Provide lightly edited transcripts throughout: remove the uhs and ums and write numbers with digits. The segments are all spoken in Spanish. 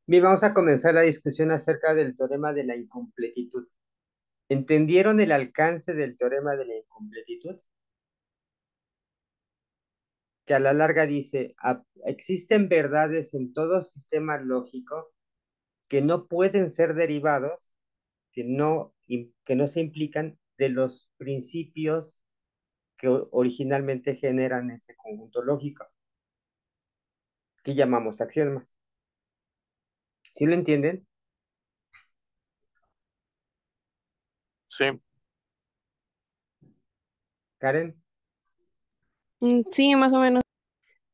Bien, vamos a comenzar la discusión acerca del teorema de la incompletitud. ¿Entendieron el alcance del teorema de la incompletitud? Que a la larga dice, existen verdades en todo sistema lógico que no pueden ser derivados, que no se implican de los principios que originalmente generan ese conjunto lógico, que llamamos axiomas. ¿Sí lo entienden, Sí, Karen? Sí, más o menos.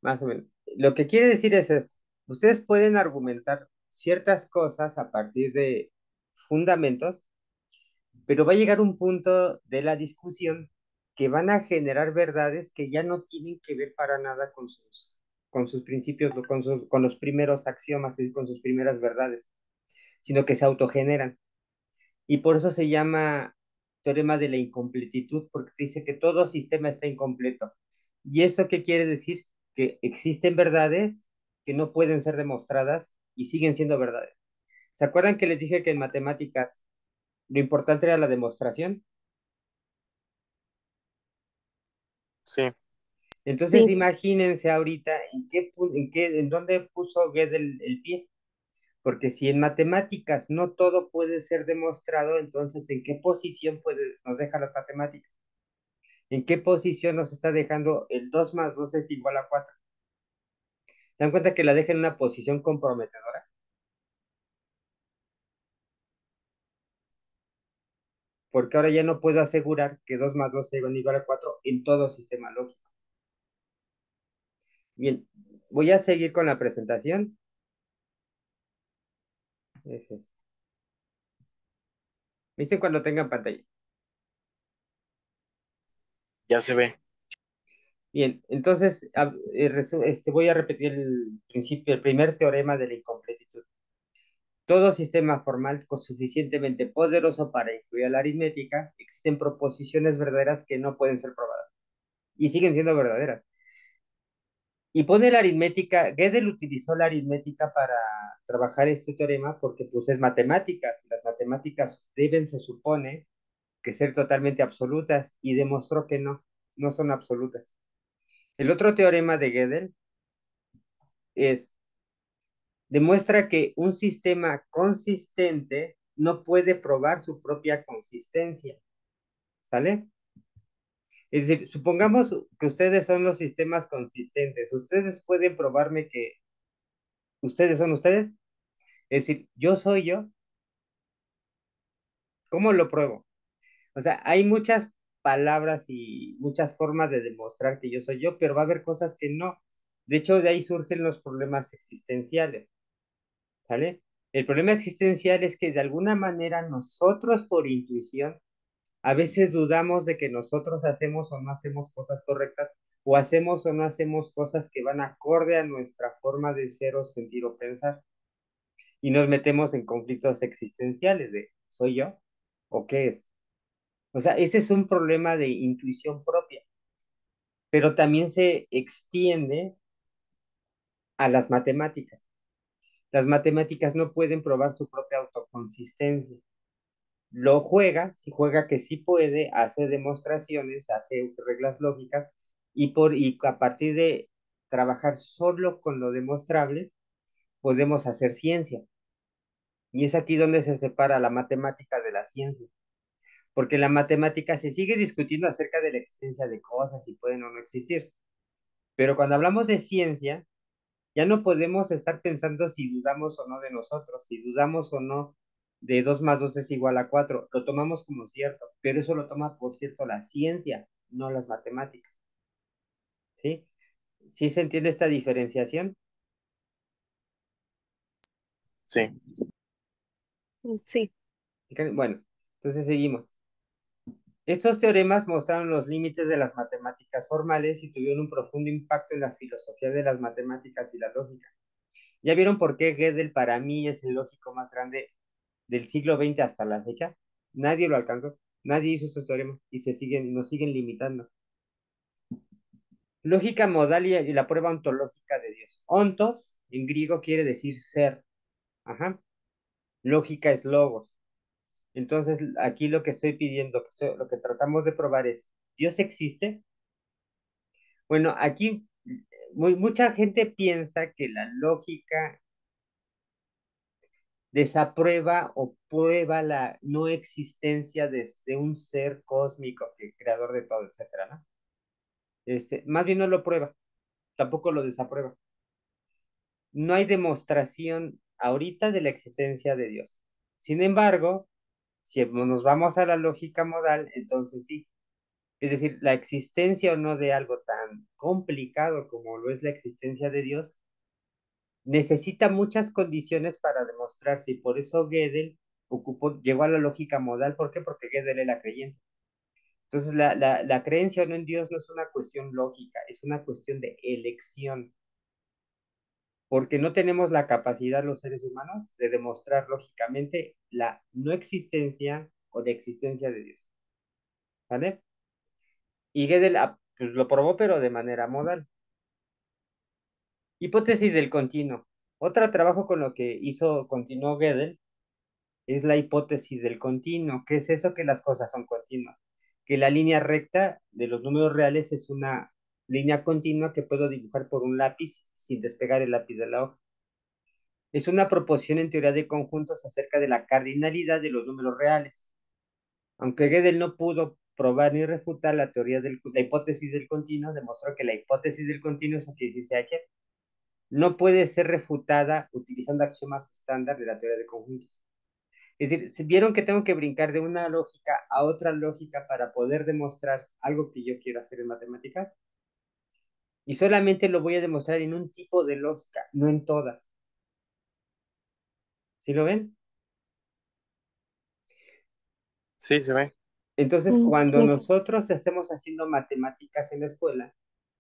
Más o menos. Lo que quiere decir es esto. Ustedes pueden argumentar ciertas cosas a partir de fundamentos, pero va a llegar un punto de la discusión que van a generar verdades que ya no tienen que ver para nada con sus principios, con los primeros axiomas y con sus primeras verdades, sino que se autogeneran. Y por eso se llama teorema de la incompletitud, porque dice que todo sistema está incompleto. ¿Y eso qué quiere decir? Que existen verdades que no pueden ser demostradas y siguen siendo verdades. ¿Se acuerdan que les dije que en matemáticas lo importante era la demostración? sí, Entonces Sí, imagínense ahorita en dónde puso Gödel el pie. Porque si en matemáticas no todo puede ser demostrado, entonces ¿en qué posición nos deja las matemáticas? ¿En qué posición nos está dejando el 2 más 2 es igual a 4? ¿Se dan cuenta que la deja en una posición comprometedora? Porque ahora ya no puedo asegurar que 2 más 2 sea igual a 4 en todo sistema lógico. Bien, voy a seguir con la presentación. Ese. Me dicen cuando tengan pantalla. ya se ve. Bien, entonces voy a repetir el principio, el primer teorema de la incompletitud. Todo sistema formal suficientemente poderoso para incluir a la aritmética, existen proposiciones verdaderas que no pueden ser probadas y siguen siendo verdaderas. Y pone la aritmética, Gödel utilizó la aritmética para trabajar este teorema porque pues es matemáticas, y las matemáticas deben, se supone, que ser totalmente absolutas, y demostró que no, no son absolutas. El otro teorema de Gödel es, demuestra que un sistema consistente no puede probar su propia consistencia, ¿sale? Es decir, supongamos que ustedes son los sistemas consistentes, ustedes pueden probarme que ustedes son ustedes. Es decir, yo soy yo. ¿Cómo lo pruebo? O sea, hay muchas palabras y muchas formas de demostrar que yo soy yo, pero va a haber cosas que no. De hecho, de ahí surgen los problemas existenciales, ¿sale? El problema existencial es que de alguna manera nosotros por intuición a veces dudamos de que nosotros hacemos o no hacemos cosas correctas o hacemos o no hacemos cosas que van acorde a nuestra forma de ser o sentir o pensar y nos metemos en conflictos existenciales de ¿soy yo? ¿O qué es? O sea, ese es un problema de intuición propia, pero también se extiende a las matemáticas. Las matemáticas no pueden probar su propia autoconsistencia. Lo juega, si juega que sí puede, hace demostraciones, hace reglas lógicas y a partir de trabajar solo con lo demostrable, podemos hacer ciencia. Y es aquí donde se separa la matemática de la ciencia. Porque la matemática se sigue discutiendo acerca de la existencia de cosas y pueden o no existir. Pero cuando hablamos de ciencia, ya no podemos estar pensando si dudamos o no de nosotros, si dudamos o no de 2 más 2 es igual a 4. Lo tomamos como cierto, pero eso lo toma por cierto la ciencia, no las matemáticas. ¿Sí? ¿Sí se entiende esta diferenciación? Sí, sí. Bueno, entonces seguimos. Estos teoremas mostraron los límites de las matemáticas formales y tuvieron un profundo impacto en la filosofía de las matemáticas y la lógica. ¿Ya vieron por qué Gödel para mí es el lógico más grande del siglo XX hasta la fecha? Nadie lo alcanzó, nadie hizo estos teoremas y nos siguen limitando. Lógica modal y la prueba ontológica de Dios. Ontos en griego quiere decir ser. Ajá. Lógica es logos. Entonces, aquí lo que estoy pidiendo, lo que tratamos de probar es, ¿Dios existe? Bueno, aquí mucha gente piensa que la lógica desaprueba o prueba la no existencia de un ser cósmico, que creador de todo, etcétera, ¿no? Más bien no lo prueba, tampoco lo desaprueba. No hay demostración ahorita de la existencia de Dios. Sin embargo, si nos vamos a la lógica modal, entonces sí. Es decir, la existencia o no de algo tan complicado como lo es la existencia de Dios, necesita muchas condiciones para demostrarse y por eso Gödel llegó a la lógica modal. ¿Por qué? Porque Gödel era creyente. Entonces, la creencia o no en Dios no es una cuestión lógica, es una cuestión de elección, porque no tenemos la capacidad los seres humanos de demostrar lógicamente la no existencia o de existencia de Dios. ¿Vale? Y Gödel pues, lo probó, pero de manera modal. Hipótesis del continuo. Otro trabajo con lo que continuó Gödel es la hipótesis del continuo. ¿Qué es eso? Que las cosas son continuas. Que la línea recta de los números reales es una línea continua que puedo dibujar por un lápiz sin despegar el lápiz de la hoja. Es una proposición en teoría de conjuntos acerca de la cardinalidad de los números reales. Aunque Gödel no pudo probar ni refutar la hipótesis del continuo, demostró que la hipótesis del continuo, eso que dice H, no puede ser refutada utilizando axiomas estándar de la teoría de conjuntos. Es decir, si vieron que tengo que brincar de una lógica a otra lógica para poder demostrar algo que yo quiero hacer en matemáticas, y solamente lo voy a demostrar en un tipo de lógica, no en todas. ¿Sí lo ven? Sí, se ve. Entonces, cuando Sí. nosotros estemos haciendo matemáticas en la escuela,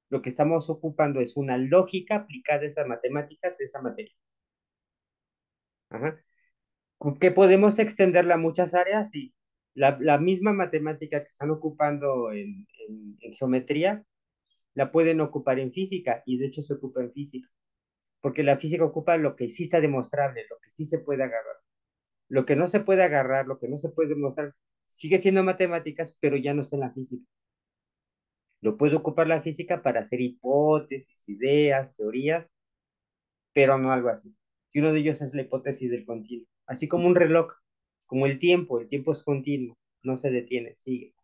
lo que estamos ocupando es una lógica aplicada a esas matemáticas, de esa materia. Ajá. ¿Que podemos extenderla a muchas áreas? Sí. La misma matemática que están ocupando en geometría, la pueden ocupar en física, y de hecho se ocupa en física, porque la física ocupa lo que sí está demostrable, lo que sí se puede agarrar. Lo que no se puede agarrar, lo que no se puede demostrar, sigue siendo matemáticas, pero ya no está en la física. Lo puede ocupar la física para hacer hipótesis, ideas, teorías, pero no algo así. Y uno de ellos es la hipótesis del continuo. Así como un reloj, como el tiempo es continuo, no se detiene, sigue.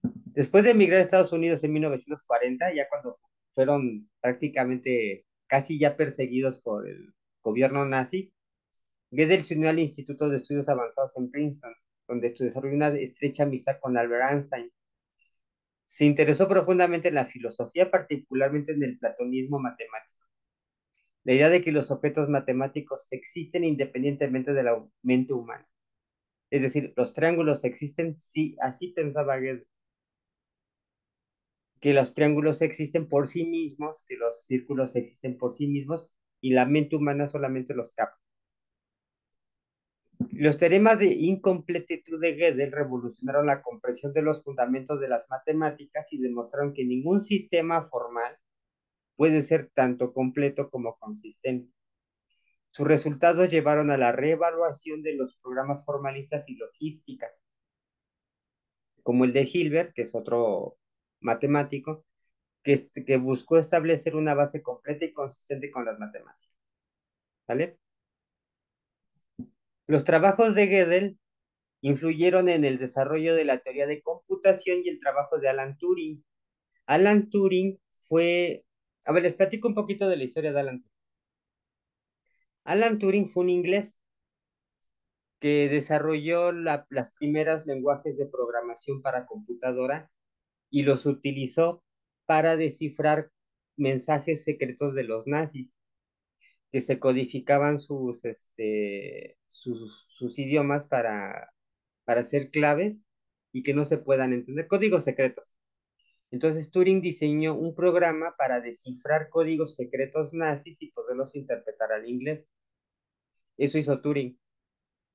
Después de emigrar a Estados Unidos en 1940, ya cuando fueron prácticamente casi ya perseguidos por el gobierno nazi, Gödel se unió al Instituto de Estudios Avanzados en Princeton, donde desarrolló una estrecha amistad con Albert Einstein. Se interesó profundamente en la filosofía, particularmente en el platonismo matemático. La idea de que los objetos matemáticos existen independientemente de la mente humana. Es decir, los triángulos existen, sí, así pensaba Gödel, que los triángulos existen por sí mismos, que los círculos existen por sí mismos, y la mente humana solamente los capta. Los teoremas de incompletitud de Gödel revolucionaron la comprensión de los fundamentos de las matemáticas y demostraron que ningún sistema formal puede ser tanto completo como consistente. Sus resultados llevaron a la reevaluación de los programas formalistas y logísticas, como el de Hilbert, que es otro matemático, que buscó establecer una base completa y consistente con las matemáticas. ¿Vale? Los trabajos de Gödel influyeron en el desarrollo de la teoría de computación y el trabajo de Alan Turing. Alan Turing fue, a ver, les platico un poquito de la historia de Alan Turing. Alan Turing fue un inglés que desarrolló las primeras lenguajes de programación para computadora y los utilizó para descifrar mensajes secretos de los nazis, que se codificaban sus idiomas para ser claves y que no se puedan entender, códigos secretos. Entonces Turing diseñó un programa para descifrar códigos secretos nazis y poderlos interpretar al inglés. Eso hizo Turing.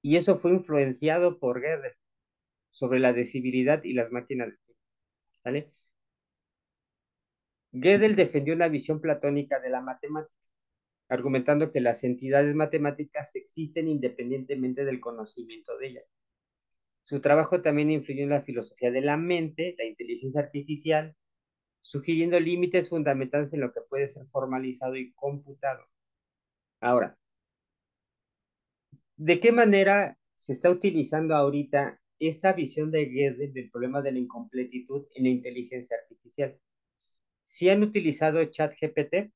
Y eso fue influenciado por Gödel sobre la decibilidad y las máquinas. ¿Vale? Gödel defendió una visión platónica de la matemática. argumentando que las entidades matemáticas existen independientemente del conocimiento de ellas. Su trabajo también influyó en la filosofía de la mente, la inteligencia artificial, sugiriendo límites fundamentales en lo que puede ser formalizado y computado. Ahora, ¿de qué manera se está utilizando ahorita esta visión de Gödel del problema de la incompletitud en la inteligencia artificial? ¿Sí han utilizado ChatGPT?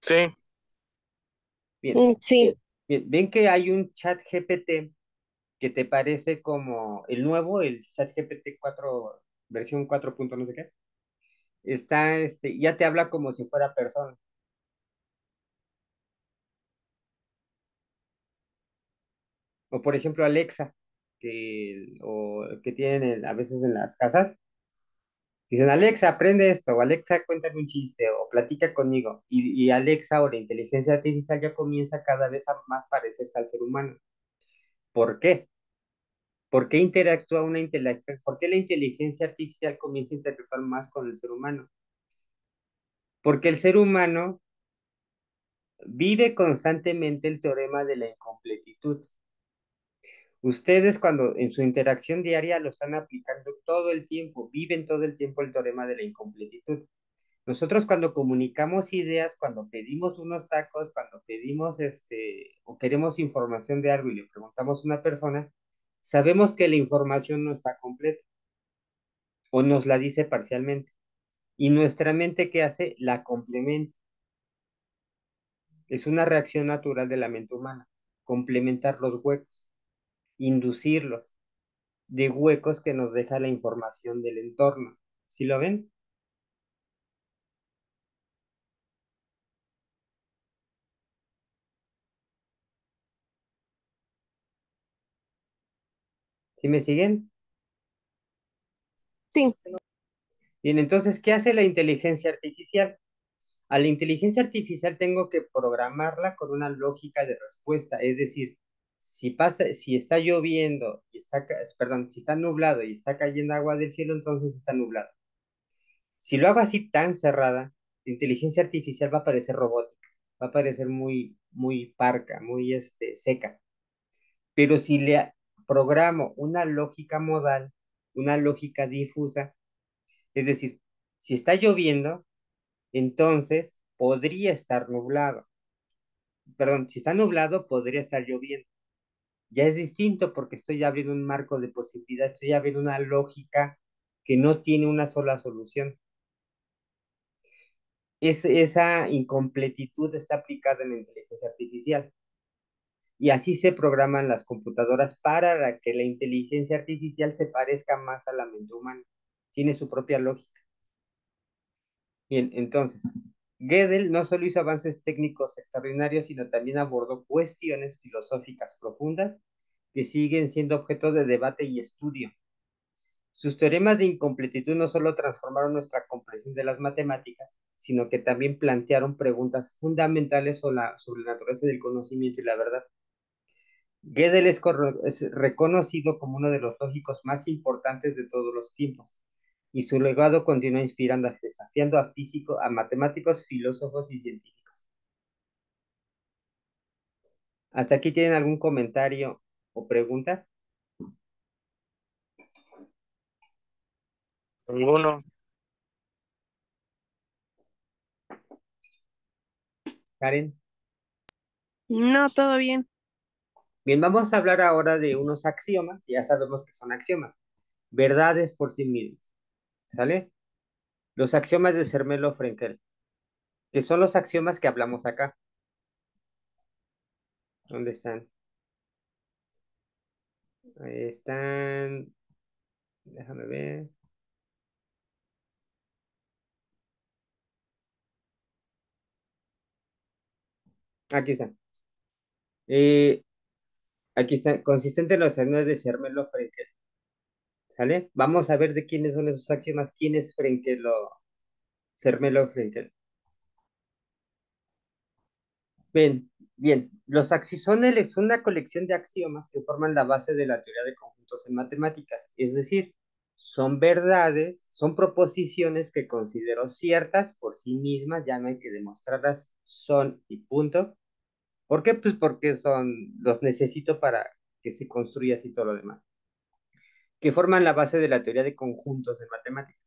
Sí, Bien, Sí. bien, ven que hay un ChatGPT que te parece como el nuevo, el ChatGPT 4, versión 4 punto no sé qué. Está, ya te habla como si fuera persona. O por ejemplo Alexa, que tienen a veces en las casas. Dicen, Alexa, aprende esto, o Alexa, cuéntame un chiste, o platica conmigo. Y Alexa o la inteligencia artificial ya comienza cada vez a más parecerse al ser humano. ¿Por qué? ¿Por qué interactúa ¿Por qué la inteligencia artificial comienza a interactuar más con el ser humano? Porque el ser humano vive constantemente el teorema de la incompletitud. Ustedes cuando en su interacción diaria lo están aplicando todo el tiempo, viven todo el tiempo el teorema de la incompletitud. Nosotros cuando comunicamos ideas, cuando pedimos unos tacos, cuando pedimos o queremos información de algo y le preguntamos a una persona, sabemos que la información no está completa o nos la dice parcialmente. Y nuestra mente, ¿qué hace? La complementa. Es una reacción natural de la mente humana. Complementar los huecos, inducirlos de huecos que nos deja la información del entorno. ¿Sí lo ven? ¿Sí me siguen? Sí. Bien, entonces, ¿qué hace la inteligencia artificial? A la inteligencia artificial tengo que programarla con una lógica de respuesta, es decir, si está lloviendo y perdón, si está nublado y está cayendo agua del cielo, entonces está nublado. Si lo hago así tan cerrada, la inteligencia artificial va a parecer robótica, va a parecer muy, muy parca, muy seca. Pero si le programo una lógica modal, una lógica difusa, es decir, si está lloviendo, entonces podría estar nublado. Perdón, si está nublado, podría estar lloviendo. Ya es distinto porque estoy abriendo un marco de posibilidad, estoy abriendo una lógica que no tiene una sola solución. Esa incompletitud está aplicada en la inteligencia artificial. Y así se programan las computadoras para que la inteligencia artificial se parezca más a la mente humana. Tiene su propia lógica. Bien, entonces, Gödel no solo hizo avances técnicos extraordinarios, sino también abordó cuestiones filosóficas profundas que siguen siendo objetos de debate y estudio. Sus teoremas de incompletitud no solo transformaron nuestra comprensión de las matemáticas, sino que también plantearon preguntas fundamentales sobre la naturaleza del conocimiento y la verdad. Gödel es reconocido como uno de los lógicos más importantes de todos los tiempos, y su legado continúa inspirando, desafiando a físicos, a matemáticos, filósofos y científicos. ¿Hasta aquí tienen algún comentario o pregunta? ninguno. Karen. No, todo bien. Bien, vamos a hablar ahora de unos axiomas, ya sabemos que son axiomas, verdades por sí mismos, ¿sale? Los axiomas de Zermelo-Fraenkel, que son los axiomas que hablamos acá. ¿Dónde están? Ahí están, déjame ver. Aquí están. Eh, Aquí están, consistente en los axiomas de Zermelo-Fraenkel, ¿sale? Vamos a ver de quiénes son esos axiomas, quién es Fraenkel o Zermelo-Fraenkel. Bien, bien, los axiones son una colección de axiomas que forman la base de la teoría de conjuntos en matemáticas, es decir, son verdades, son proposiciones que considero ciertas por sí mismas, ya no hay que demostrarlas, son y punto. ¿Por qué? Pues porque los necesito para que se construya así todo lo demás, que forman la base de la teoría de conjuntos en matemáticas.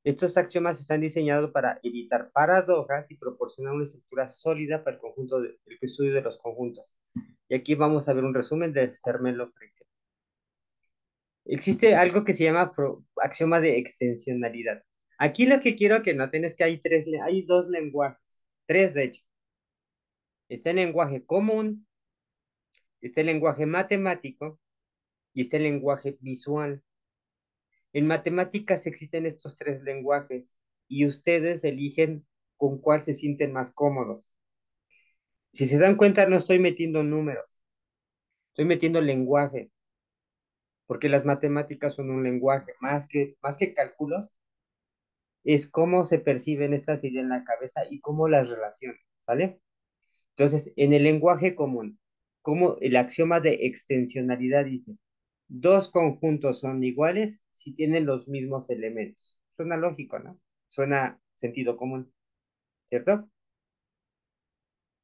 Estos axiomas están diseñados para evitar paradojas y proporcionar una estructura sólida para el estudio de los conjuntos. Y aquí vamos a ver un resumen de Zermelo-Fraenkel. Existe algo que se llama axioma de extensionalidad. Aquí lo que quiero que noten es que hay dos lenguajes, tres de hecho. Está el lenguaje común, está el lenguaje matemático y está el lenguaje visual. En matemáticas existen estos tres lenguajes y ustedes eligen con cuál se sienten más cómodos. Si se dan cuenta, no estoy metiendo números, estoy metiendo lenguaje, porque las matemáticas son un lenguaje, más que cálculos, es cómo se perciben estas ideas en la cabeza y cómo las relacionan, ¿vale? Entonces, en el lenguaje común, como el axioma de extensionalidad dice, dos conjuntos son iguales si tienen los mismos elementos. Suena lógico, ¿no? Suena sentido común, ¿cierto?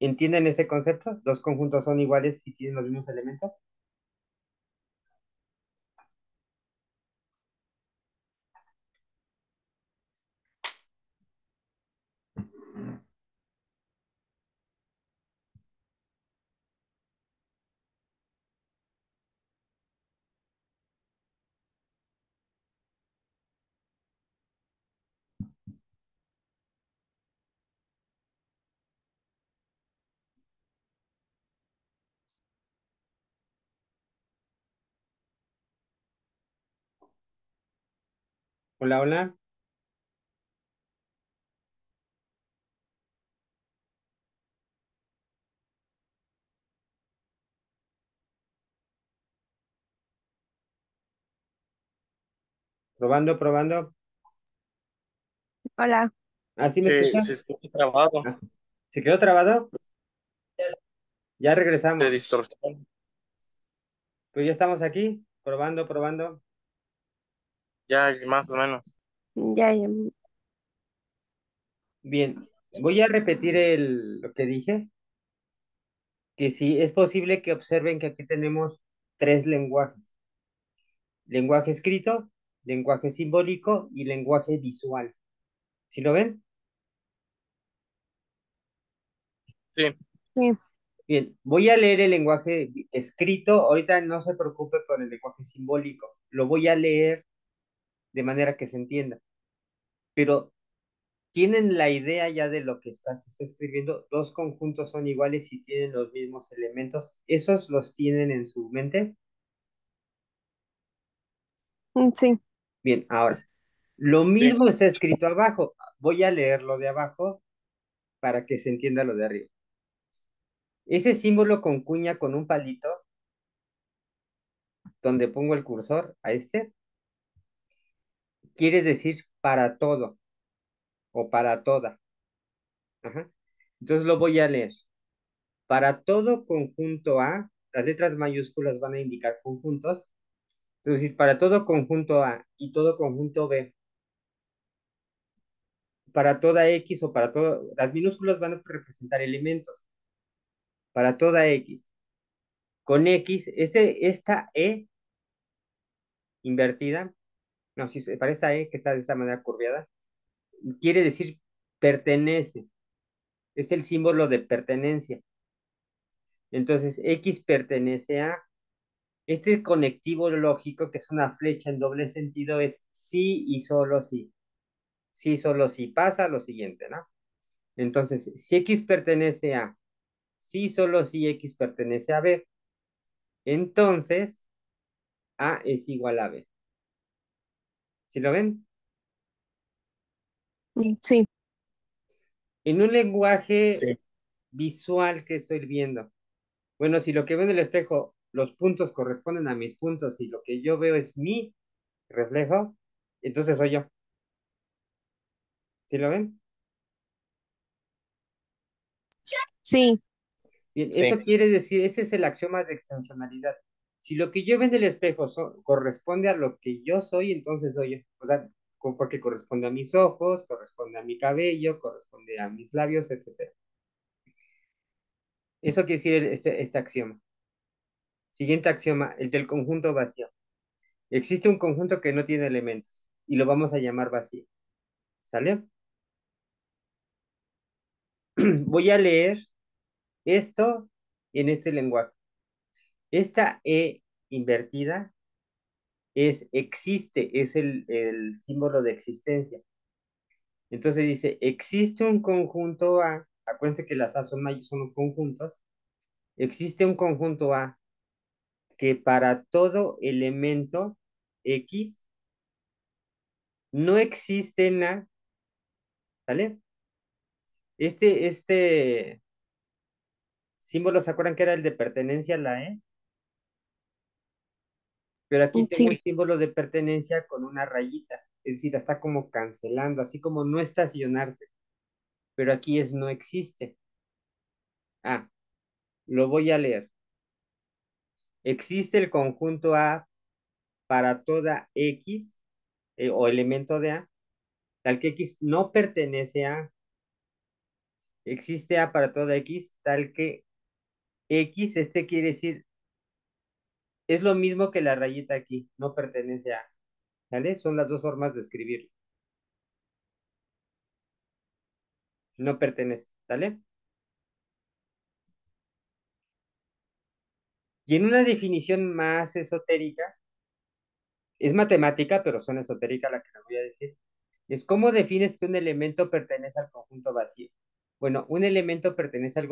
¿Entienden ese concepto? Dos conjuntos son iguales si tienen los mismos elementos. Hola, hola. Probando, probando. Hola. ¿Así me Se escuchan? escucha trabado, Ah, ¿se quedó trabado? Ya de regresamos. distorsión. Pues ya estamos aquí, probando, probando. Ya más o menos. Ya, ya. Bien, voy a repetir lo que dije, que sí, es posible que observen que aquí tenemos tres lenguajes. Lenguaje escrito, lenguaje simbólico y lenguaje visual. ¿Sí lo ven? Sí, Sí. Bien, voy a leer el lenguaje escrito. Ahorita no se preocupe por el lenguaje simbólico. Lo voy a leer de manera que se entienda. Pero tienen la idea ya de lo que se está escribiendo. Dos conjuntos son iguales y tienen los mismos elementos. ¿Esos los tienen en su mente? Sí. Bien, ahora, lo sí, mismo está escrito abajo. Voy a leerlo de abajo para que se entienda lo de arriba. Ese símbolo con cuña con un palito, donde pongo el cursor a quiere decir para todo o para toda. Ajá. Entonces lo voy a leer. Para todo conjunto A, las letras mayúsculas van a indicar conjuntos. Entonces, para todo conjunto A y todo conjunto B, para toda X o para todo, las minúsculas van a representar elementos. Para toda X. Con X, esta E invertida, no, si para esta E que está de esta manera curviada, quiere decir pertenece. Es el símbolo de pertenencia. Entonces, X pertenece a. Este conectivo lógico, que es una flecha en doble sentido, es sí y solo sí. Sí, solo si pasa lo siguiente, ¿no? Entonces, si X pertenece a, sí, solo si X pertenece a B, entonces A es igual a B. ¿Sí lo ven? Sí. En un lenguaje sí, visual que estoy viendo. Bueno, si lo que veo en el espejo, los puntos corresponden a mis puntos y lo que yo veo es mi reflejo, entonces soy yo. ¿Sí lo ven? Sí. Bien, sí, eso quiere decir, ese es el axioma de extensionalidad. Si lo que yo veo en el espejo corresponde a lo que yo soy, entonces soy yo. O sea, porque corresponde a mis ojos, corresponde a mi cabello, corresponde a mis labios, etcétera. Eso quiere decir este axioma. Siguiente axioma, el del conjunto vacío. Existe un conjunto que no tiene elementos y lo vamos a llamar vacío. ¿Sale? Voy a leer esto en este lenguaje. Esta E invertida existe, es el símbolo de existencia. Entonces dice, existe un conjunto A, acuérdense que las A son conjuntos, existe un conjunto A que para todo elemento X no existe en A, ¿sale? Este símbolo, ¿se acuerdan que era el de pertenencia a la E? Pero aquí tengo un Sí, símbolo de pertenencia con una rayita, es decir, está como cancelando, así como no estacionarse, pero aquí es no existe. Ah, lo voy a leer. Existe el conjunto A para toda X o elemento de A, tal que X no pertenece a, existe A para toda X, tal que X, este quiere decir, es lo mismo que la rayita aquí, no pertenece a, ¿vale? Son las dos formas de escribirlo, no pertenece, ¿vale? Y en una definición más esotérica, es matemática, pero son esotérica la que les voy a decir, es cómo defines que un elemento pertenece al conjunto vacío. Bueno, un elemento pertenece al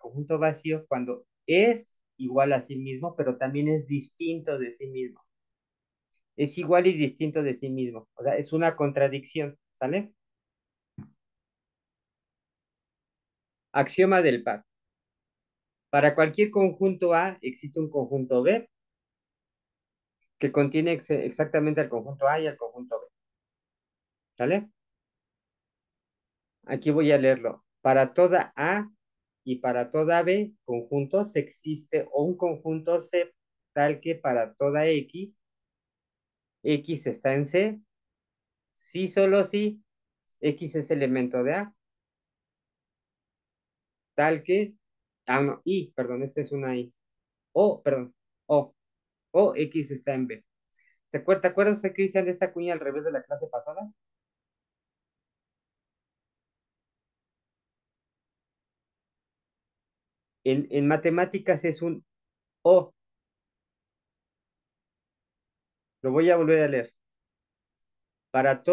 conjunto vacío cuando es igual a sí mismo, pero también es distinto de sí mismo. Es igual y distinto de sí mismo. O sea, es una contradicción, ¿sale? Axioma del par. Para cualquier conjunto A existe un conjunto B que contiene exactamente al conjunto A y al conjunto B, ¿sale? Aquí voy a leerlo. Para toda A y para toda B conjuntos existe un conjunto C tal que para toda X está en C, sí, solo si X es elemento de A, tal que, no, I, perdón, esta es una I, o, perdón, o, o X está en B. ¿Te acuerdas, Cristian, de esta cuña al revés de la clase pasada? En matemáticas es un O, lo voy a volver a leer. Para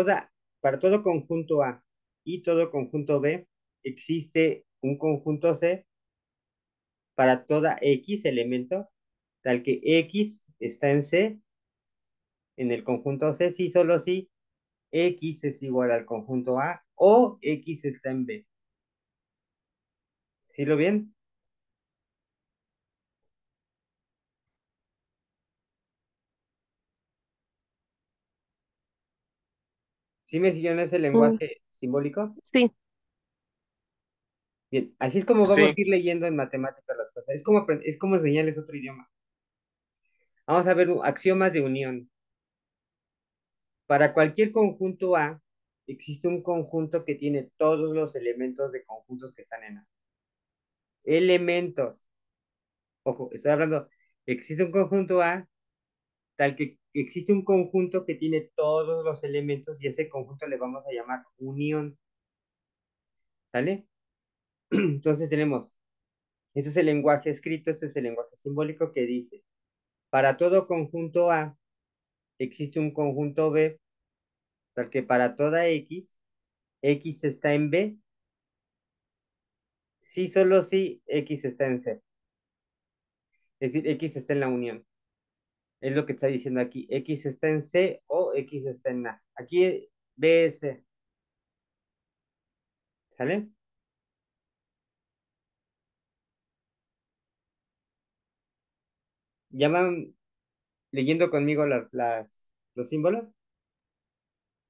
para todo conjunto A y todo conjunto B existe un conjunto C para toda X elemento, tal que X está en C, en el conjunto C, sí, solo si X es igual al conjunto A o X está en B. ¿Sí lo bien? ¿Sí me siguieron ese mm, lenguaje simbólico? sí, Bien, así es como vamos a Sí, ir leyendo en matemáticas las cosas. Es como enseñarles otro idioma. Vamos a ver axiomas de unión. Para cualquier conjunto A, existe un conjunto que tiene todos los elementos de conjuntos que están en A. Elementos. Ojo, estoy hablando, existe un conjunto A, tal que existe un conjunto que tiene todos los elementos y ese conjunto le vamos a llamar unión. ¿Sale? Entonces tenemos, ese es el lenguaje escrito, ese es el lenguaje simbólico que dice, para todo conjunto A existe un conjunto B, porque para toda X está en B, sí, solo si X está en C. Es decir, X está en la unión. Es lo que está diciendo aquí. X está en C o X está en A. Aquí BS. ¿Sale? ¿Ya van leyendo conmigo los símbolos?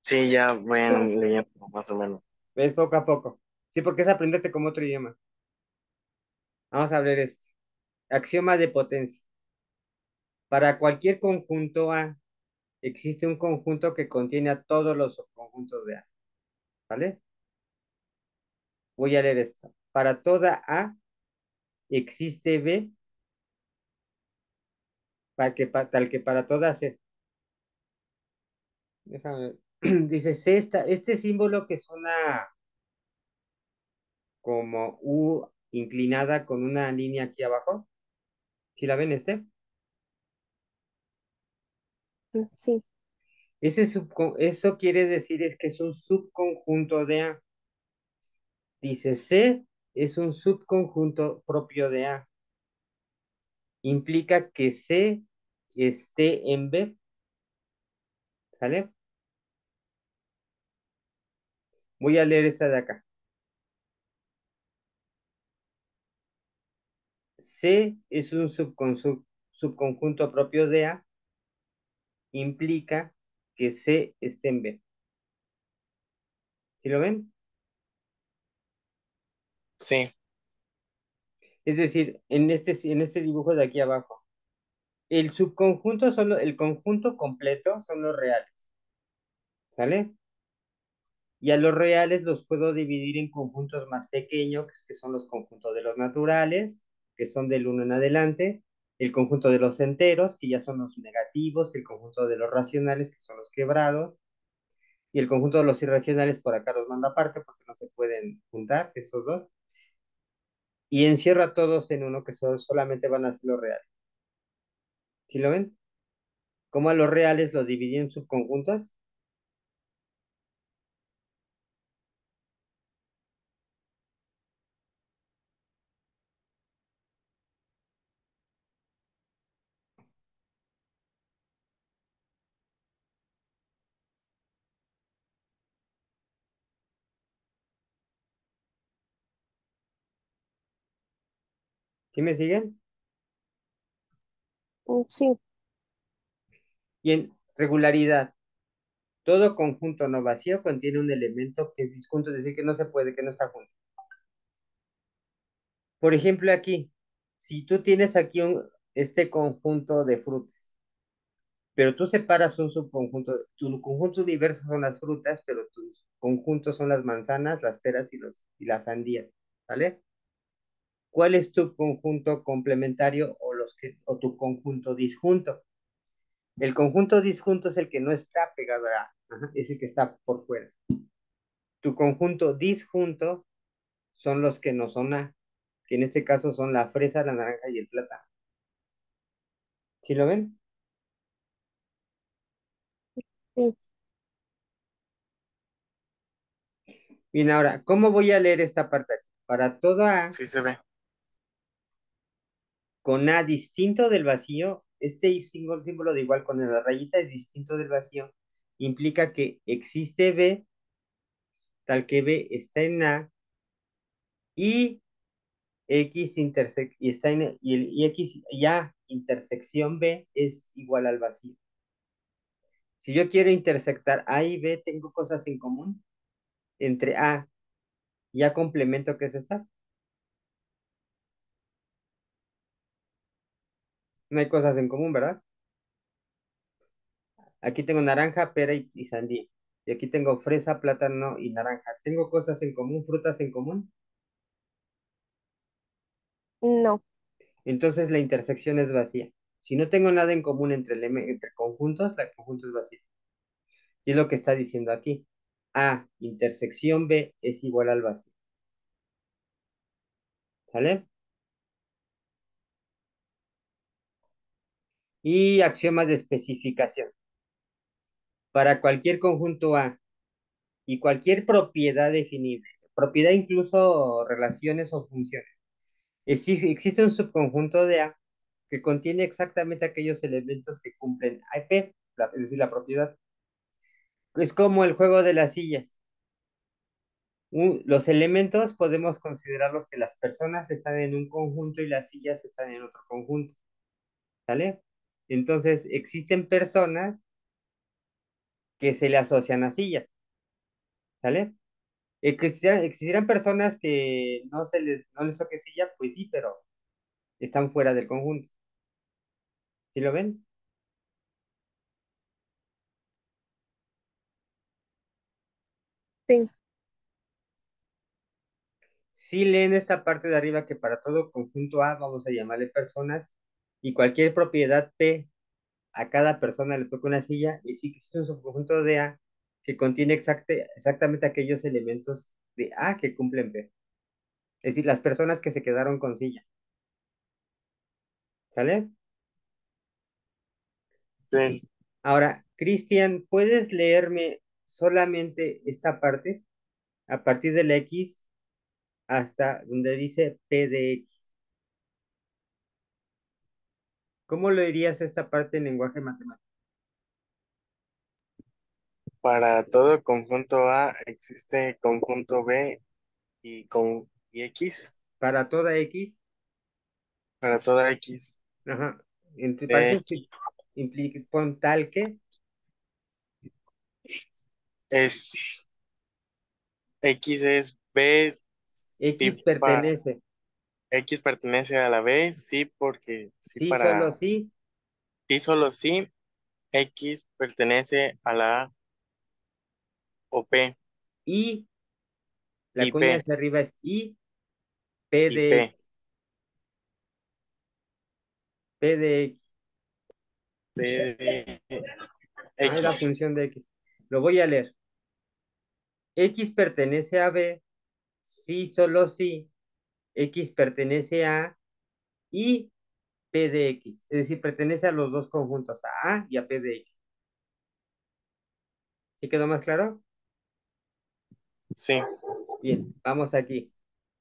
sí, ya voy leyendo más o menos. Es poco a poco. Sí, porque es aprenderte como otro idioma. Vamos a ver este. Axioma de potencia. Para cualquier conjunto A, existe un conjunto que contiene a todos los subconjuntos de A, ¿vale? Voy a leer esto. Para toda A existe B, tal que para toda C. Déjame ver. Dice C, este símbolo que suena como U inclinada con una línea aquí abajo. ¿Sí la ven este? Sí. Eso quiere decir es que es un subconjunto de A. Dice C es un subconjunto propio de A. Implica que C esté en B, ¿sale? Voy a leer esta de acá. C es un subconjunto propio de A, implica que C esté en B. ¿Sí lo ven? Sí, Es decir, en este dibujo de aquí abajo, el conjunto completo son los reales, ¿sale? Y a los reales los puedo dividir en conjuntos más pequeños, que son los conjuntos de los naturales, que son del uno en adelante, el conjunto de los enteros, que ya son los negativos, el conjunto de los racionales, que son los quebrados, y el conjunto de los irracionales por acá los mando aparte porque no se pueden juntar estos dos, y encierro a todos en uno que solamente van a ser los reales. ¿Sí lo ven? Como a los reales los dividí en subconjuntos. ¿Sí me siguen? Sí. Y en regularidad, todo conjunto no vacío contiene un elemento que es disjunto, es decir, que no se puede, que no está junto. Por ejemplo, aquí, si tú tienes aquí este conjunto de frutas, pero tú separas un subconjunto, tu conjunto universo son las frutas, pero tus conjuntos son las manzanas, las peras y las sandías, ¿vale? ¿Cuál es tu conjunto complementario o tu conjunto disjunto? El conjunto disjunto es el que no está pegado a, ajá, es el que está por fuera. Tu conjunto disjunto son los que no son A, que en este caso son la fresa, la naranja y el plátano. ¿Sí lo ven? Sí. Bien, ahora, ¿cómo voy a leer esta parte aquí? Para toda A, sí se ve. con A distinto del vacío, este símbolo de igual con la rayita es distinto del vacío, implica que existe B, tal que B está en A, y y está y X y A intersección B es igual al vacío. Si yo quiero intersectar A y B, tengo cosas en común entre A y A complemento, que es esta. No hay cosas en común, ¿verdad? Aquí tengo naranja, pera y sandía. Y aquí tengo fresa, plátano y naranja. ¿Tengo cosas en común, frutas en común? No. Entonces la intersección es vacía. Si no tengo nada en común entre conjuntos, la conjunto es vacía. Y es lo que está diciendo aquí. A intersección B es igual al vacío. ¿Sale? Y axiomas de especificación. Para cualquier conjunto A y cualquier propiedad definible, propiedad incluso relaciones o funciones, existe un subconjunto de A que contiene exactamente aquellos elementos que cumplen AP, es decir, la propiedad. Es como el juego de las sillas. Los elementos podemos considerarlos que las personas están en un conjunto y las sillas están en otro conjunto, ¿sale? Entonces, existen personas que se le asocian a sillas, ¿sale? Existieran personas que no les toque silla, pues sí, pero están fuera del conjunto, ¿Sí lo ven? Sí, Sí leen esta parte de arriba que para todo conjunto A vamos a llamarle personas y cualquier propiedad P a cada persona le toca una silla y sí que es un subconjunto de A que contiene exactamente aquellos elementos de A que cumplen P. Es decir, las personas que se quedaron con silla. ¿Sale? Sí. Ahora, Cristian, ¿puedes leerme solamente esta parte a partir de la X hasta donde dice P de X? ¿Cómo lo dirías esta parte en lenguaje matemático? Para todo conjunto A existe conjunto B y X. Para toda X, Para toda X, ajá, entre B, paréntesis implica, pon tal que es X es B, sí X para pertenece, X pertenece a la B, sí porque sí sí, solo para sí, sí solo sí, X pertenece a la A o P y la y cuña P hacia arriba es y, P y de X, P, P de X, P de es la X, función de X. Lo voy a leer. X pertenece a B, sí, solo sí, X pertenece a y P de X, es decir, pertenece a los dos conjuntos, a A y a P de X. ¿Sí quedó más claro? sí, Bien, vamos aquí.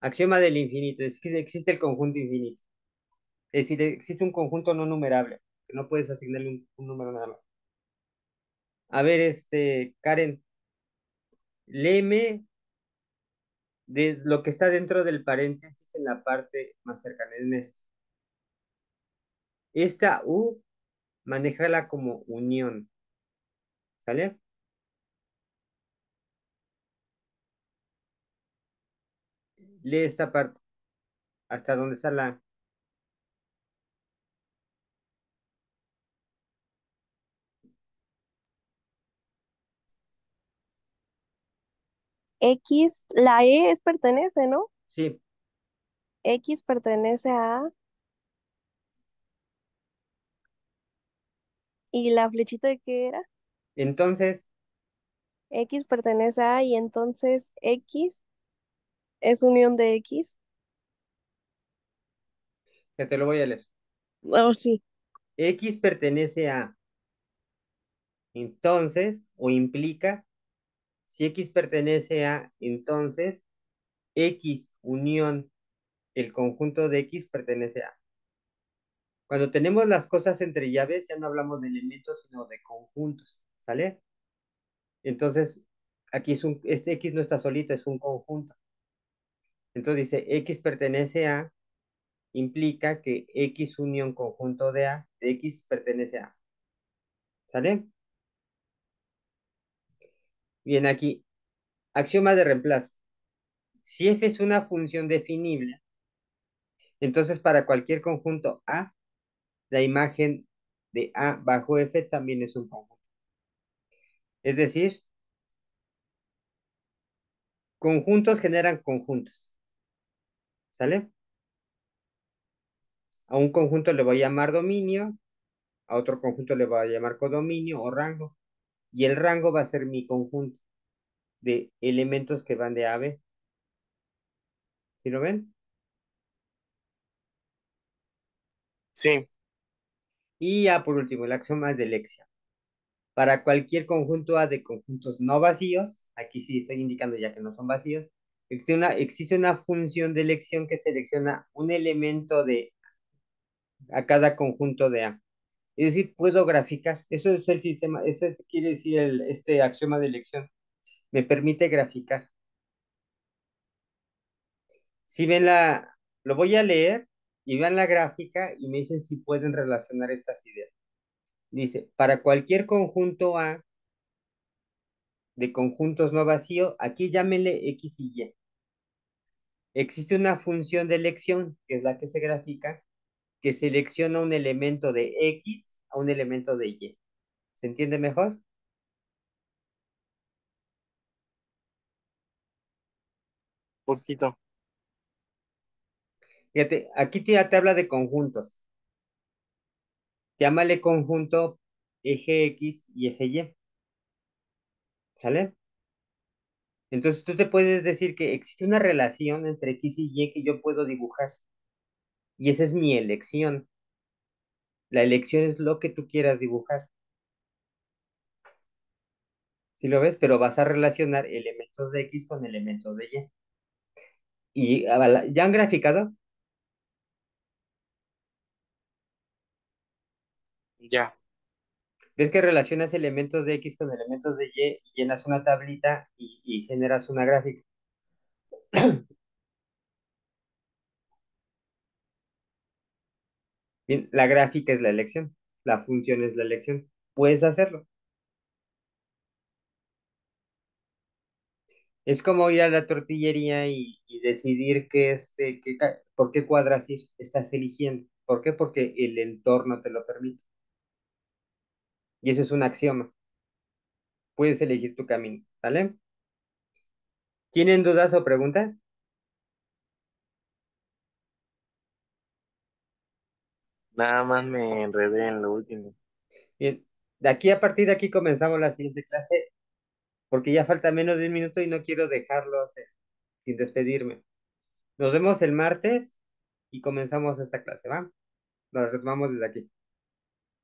Axioma del infinito, es que existe el conjunto infinito. Es decir, existe un conjunto no numerable, que no puedes asignarle un número nada más. A ver, Karen, léeme de lo que está dentro del paréntesis en la parte más cercana en esto. Esta U, manéjala como unión, ¿sale? Lee esta parte, hasta donde está la... X, la E es pertenece, ¿no? Sí, X pertenece a A y la flechita de qué era. entonces, X pertenece a A y entonces X es unión de X. ya te lo voy a leer. Oh, sí. X pertenece a, entonces, o implica, si X pertenece a, entonces, X unión el conjunto de X pertenece a. Cuando tenemos las cosas entre llaves, ya no hablamos de elementos, sino de conjuntos, ¿sale? Entonces, aquí este X no está solito, es un conjunto. Entonces dice, X pertenece a, implica que X unión conjunto de A, de X pertenece a, ¿sale? Bien, aquí, axioma de reemplazo. Si F es una función definible, entonces para cualquier conjunto A, la imagen de A bajo F también es un conjunto. Es decir, conjuntos generan conjuntos, ¿sale? A un conjunto le voy a llamar dominio, a otro conjunto le voy a llamar codominio o rango, y el rango va a ser mi conjunto de elementos que van de A a B. ¿Sí lo ven? sí, Y ya por último, el axioma de Lexia. Para cualquier conjunto A de conjuntos no vacíos, aquí sí estoy indicando ya que no son vacíos, existe una función de elección que selecciona un elemento de a cada conjunto de A. Es decir, puedo graficar. Eso es el sistema, quiere decir este axioma de elección. Me permite graficar. Si ven lo voy a leer y vean la gráfica y me dicen si pueden relacionar estas ideas. Dice, para cualquier conjunto A de conjuntos no vacío, aquí llámenle X y Y. Existe una función de elección, que es la que se grafica, que selecciona un elemento de X a un elemento de Y. ¿Se entiende mejor? Poquito. Fíjate, aquí ya te habla de conjuntos. Llámale conjunto eje X y eje Y. ¿Sale? Entonces tú te puedes decir que existe una relación entre X y Y que yo puedo dibujar. Y esa es mi elección. La elección es lo que tú quieras dibujar. ¿Sí lo ves? Pero vas a relacionar elementos de X con elementos de Y. ¿Y ya han graficado? Ya, ¿Ves que relacionas elementos de X con elementos de Y y llenas una tablita y generas una gráfica? Bien, la gráfica es la elección, la función es la elección. Puedes hacerlo. Es como ir a la tortillería y decidir por qué cuadras estás eligiendo. ¿Por qué? Porque el entorno te lo permite. Y eso es un axioma. Puedes elegir tu camino, ¿vale? ¿Tienen dudas o preguntas? nada más me enredé en lo último. Bien, de aquí a partir de aquí comenzamos la siguiente clase, porque ya falta menos de un minuto y no quiero dejarlo hacer sin despedirme. Nos vemos el martes y comenzamos esta clase, ¿va? Nos retomamos desde aquí.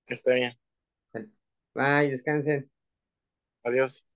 Está bien. Bye, descansen. Adiós.